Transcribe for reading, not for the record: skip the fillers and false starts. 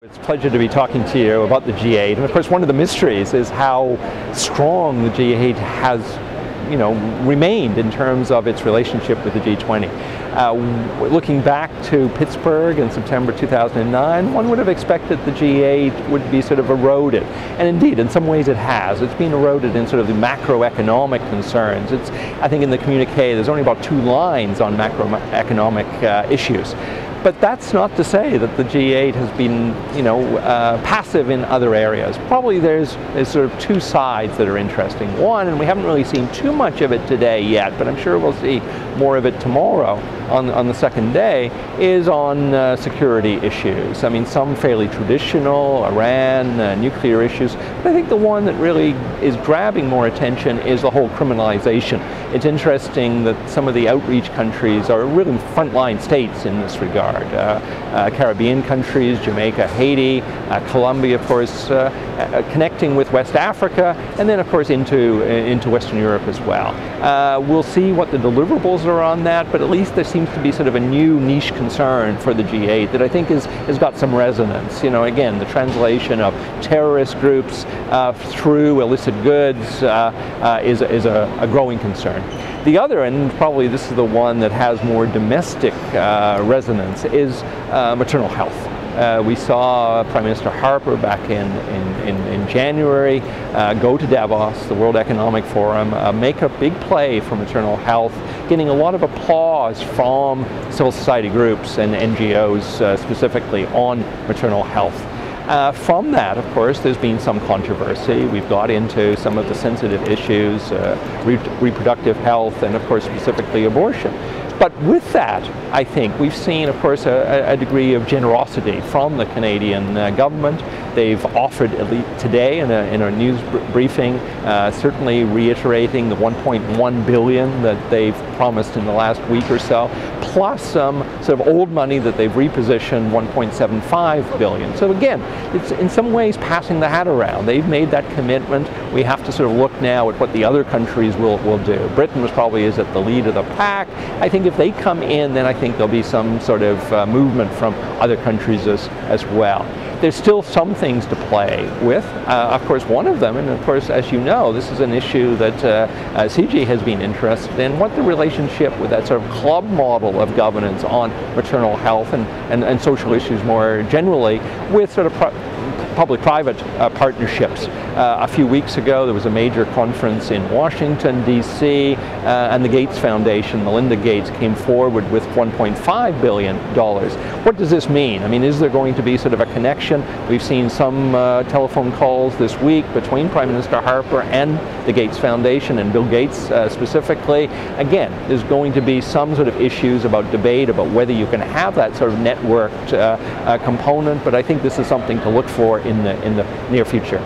It's a pleasure to be talking to you about the G8, and of course one of the mysteries is how strong the G8 has remained in terms of its relationship with the G20. Looking back to Pittsburgh in September 2009, one would have expected the G8 would be sort of eroded, and indeed in some ways it has. It's been eroded in sort of the macroeconomic concerns. I think in the communique there's only about 2 lines on macroeconomic issues. But that's not to say that the G8 has been, passive in other areas. Probably there's sort of 2 sides that are interesting. One, and we haven't really seen too much of it today yet, but I'm sure we'll see more of it tomorrow on the second day, is on security issues. I mean, some fairly traditional, Iran, nuclear issues, but I think the one that really is grabbing more attention is the whole criminalization. It's interesting that some of the outreach countries are really frontline states in this regard. Caribbean countries, Jamaica, Haiti, Colombia, of course, connecting with West Africa, and then of course into Western Europe as well. We'll see what the deliverables are on that, but at least there seems to be sort of a new niche concern for the G8 that I think has got some resonance. Again, the translation of terrorist groups through illicit goods is a growing concern. The other, and probably this is the one that has more domestic resonance, is maternal health. We saw Prime Minister Harper back in January go to Davos, the World Economic Forum, make a big play for maternal health, getting a lot of applause from civil society groups and NGOs specifically on maternal health. From that, of course, there's been some controversy. We've got into some of the sensitive issues, reproductive health, and of course specifically abortion. But with that, I think we've seen, of course, a degree of generosity from the Canadian government. They've offered, at least today in a news briefing, certainly reiterating the $1.1 billion that they've promised in the last week or so, plus some sort of old money that they've repositioned, $1.75 billion. So again, it's in some ways passing the hat around. They've made that commitment. We have to sort of look now at what the other countries will do. Britain is at the lead of the pack. I think if they come in, then I think there'll be some sort of movement from other countries as well. There's still some things to play with. Of course, one of them, and of course, as you know, this is an issue that CG has been interested in, what the relationship with that sort of club model of governance on maternal health and social issues more generally with sort of public-private partnerships. A few weeks ago there was a major conference in Washington, D.C., and the Gates Foundation, Melinda Gates, came forward with $1.5 billion. What does this mean? I mean, is there going to be sort of a connection? We've seen some telephone calls this week between Prime Minister Harper and the Gates Foundation and Bill Gates specifically. Again, there's going to be some sort of issues about debate about whether you can have that sort of networked component, but I think this is something to look for in the near future.